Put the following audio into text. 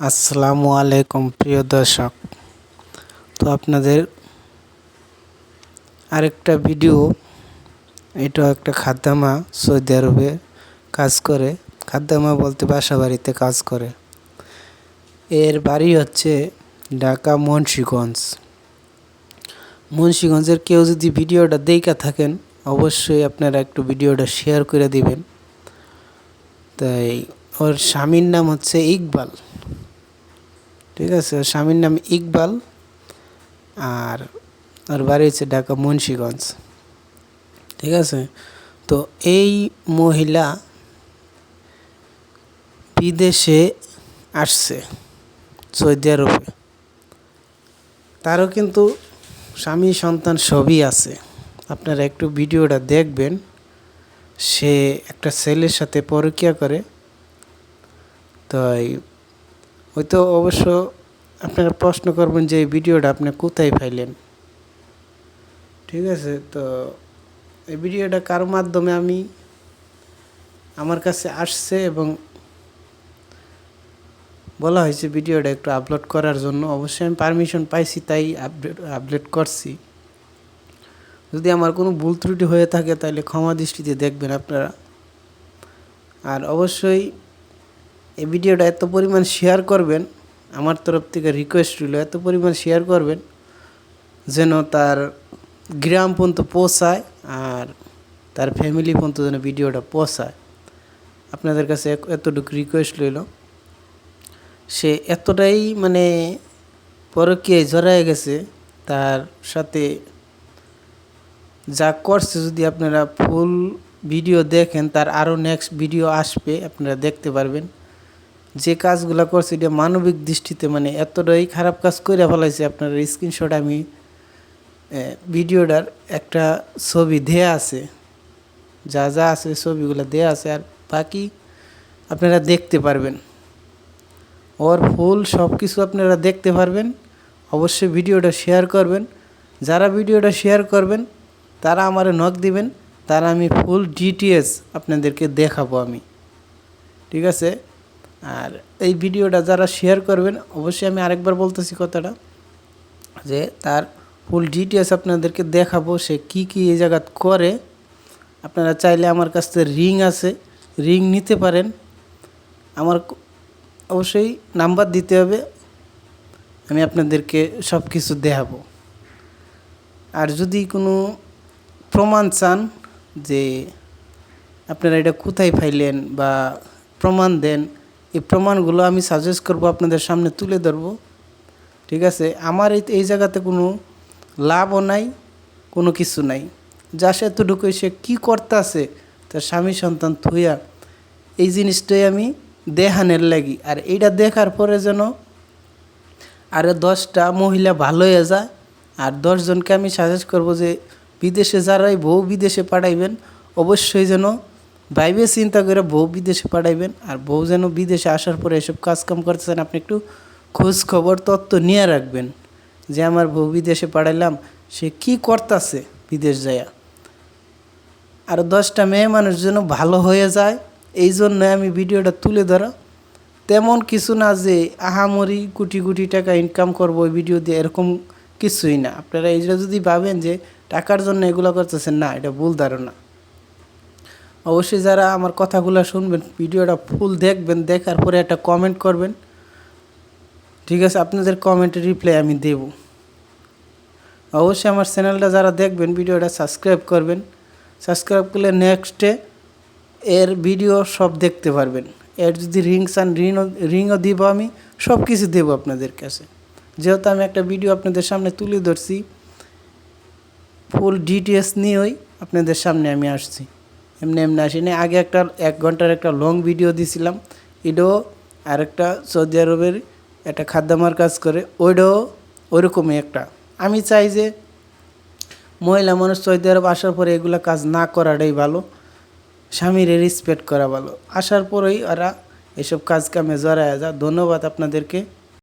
আসসালামু আলাইকুম প্রিয় দর্শক। তো আপনাদের আরেকটা ভিডিও। এটা একটা খাদ্দামা সৌদি আরবে কাজ করে। খাদ্দামা বলতে বাসা বাড়িতে কাজ করে। এর বাড়ি হচ্ছে ঢাকা মুন্সিগঞ্জের কেউ যদি ভিডিওটা দেখা থাকেন অবশ্যই আপনারা একটু ভিডিওটা শেয়ার করে দিবেন। তাই ওর স্বামীর নাম হচ্ছে ইকবাল, ঠিক আছে? ওর স্বামীর নাম ইকবাল আর ওর বাড়ি হচ্ছে ঢাকা মুন্সিগঞ্জ, ঠিক আছে? তো এই মহিলা বিদেশে আসছে সৌদি আরবে। তারও কিন্তু স্বামী সন্তান সবই আছে। আপনারা একটু ভিডিওটা দেখবেন। সে একটা ছেলের সাথে পরকীয়া করে। তাই হয়তো অবশ্য আপনারা প্রশ্ন করবেন যে এই ভিডিওটা আপনি কোথায় পাইলেন, ঠিক আছে? তো এই ভিডিওটা কার মাধ্যমে আমার কাছে আসছে এবং বলা হয়েছে ভিডিওটা একটু আপলোড করার জন্য। অবশ্যই আমি পারমিশন পাইছি তাই আপলোড করছি। যদি আমার কোনো ভুল ত্রুটি হয়ে থাকে তাহলে ক্ষমা দৃষ্টিতে দেখবেন আপনারা। আর অবশ্যই এই ভিডিওটা এত পরিমাণ শেয়ার করবেন, আমার তরফ থেকে রিকোয়েস্ট রইল এত পরিমাণ শেয়ার করবেন যেন তার গ্রাম পর্যন্ত পৌঁছায় আর তার ফ্যামিলি পর্যন্ত যেন ভিডিওটা পৌঁছায়। আপনাদের কাছে এতটুকু রিকোয়েস্ট রইল। সে এতটাই পরকীয়ায় জড়ায় গেছে, তার সাথে যা করছে যদি আপনারা ফুল ভিডিও দেখেন, তার আরও নেক্সট ভিডিও আসবে, আপনারা দেখতে পারবেন। যে কাজগুলো করছে এটা মানবিক দৃষ্টিতে এতটাই খারাপ কাজ করে ফেলাইছে। আপনার স্ক্রিনশট আমি ভিডিওটার একটা ছবি দেয়া আছে, যা যা আছে ছবিগুলো দেয়া আছে, আর বাকি আপনারা দেখতে পারবেন। ওর ফুল সব কিছু আপনারা দেখতে পারবেন। অবশ্যই ভিডিওটা শেয়ার করবেন। যারা ভিডিওটা শেয়ার করবেন তারা আমারে নক দিবেন, তারা আমি ফুল ডিটেলস আপনাদেরকে দেখাবো আমি, ঠিক আছে? আর এই ভিডিওটা যারা শেয়ার করবেন অবশ্যই আমি আরেকবার বলতেছি কথাটা, যে তার ফুল ডিটেলস আপনাদেরকে দেখাবো সে কি কি এই জায়গা করে। আপনারা চাইলে আমার কাছ থেকে রিং আছে, রিং নিতে পারেন। আমার অবশ্যই নাম্বার দিতে হবে, আমি আপনাদেরকে সব কিছু দেখাবো। আর যদি কোনো প্রমাণ চান যে আপনারা এটা কোথায় পাইলেন বা প্রমাণ দেন, এই প্রমাণগুলো আমি সাজেস্ট করব, আপনাদের সামনে তুলে ধরবো, ঠিক আছে? আমার এই জায়গাতে কোনো লাভও নাই, কোনো কিছু নাই। যা সে এতটুকু সে কী করতেছে তার স্বামী সন্তান থুইয়া, এই জিনিসটাই আমি দেখানের লাগি। আর এইটা দেখার পরে যেন আরও 10টা মহিলা ভালো হয়ে যায়। আর 10 জনকে আমি সাজেস্ট করব যে বিদেশে যারাই বউ বিদেশে পাঠাইবেন অবশ্যই যেন ভাইবে চিন্তা করে বউ বিদেশে পাঠাইবেন। আর বউ যেন বিদেশে আসার পরে এসব কাজকাম করতেছেন আপনি একটু খোঁজ খবর তথ্য নিয়ে রাখবেন, যে আমার বউ বিদেশে পাঠাইলাম সে কি করতেছে বিদেশ যায়া। আর 10টা মেয়ে মানুষ যেন ভালো হয়ে যায়, এই জন্য আমি ভিডিওটা তুলে ধরা। তেমন কিছু না যে আহামরি কোটি কোটি টাকা ইনকাম করবো ওই ভিডিও দিয়ে, এরকম কিছুই না। আপনারা এইটা যদি ভাবেন যে টাকার জন্য এগুলো করতেছেন, না, এটা ভুল ধারণা। অবশ্যই যারা আমার কথাগুলো শুনবেন ভিডিওটা ফুল দেখবেন, দেখার পরে একটা কমেন্ট করবেন, ঠিক আছে? আপনাদের কমেন্টের রিপ্লাই আমি দেব। অবশ্যই আমার চ্যানেলটা যারা দেখবেন ভিডিওটা সাবস্ক্রাইব করবেন। সাবস্ক্রাইব করলে নেক্সটে এর ভিডিও সব দেখতে পারবেন। এর যদি রিং চান রিংও দিব, আমি সব কিছু দেবো আপনাদের কাছে। যেহেতু আমি একটা ভিডিও আপনাদের সামনে তুলে ধরছি, ফুল ডিটেলস নিয়েই আপনাদের সামনে আমি আসছি, এমনি আসিনি। আগে 1 ঘন্টার একটা লং ভিডিও দিছিলাম, এটাও আরেকটা সৌদি আরবের একটা খাদ্যামার কাজ করে, ওইটাও ওইরকমই একটা। আমি চাই যে মহিলা মানুষ সৌদি আরব আসার পরে এগুলো কাজ না করাটাই ভালো, স্বামীর রেসপেক্ট করা ভালো। আসার পরেই ওরা এসব কাজ কামে জড়ায় যা। ধন্যবাদ আপনাদেরকে।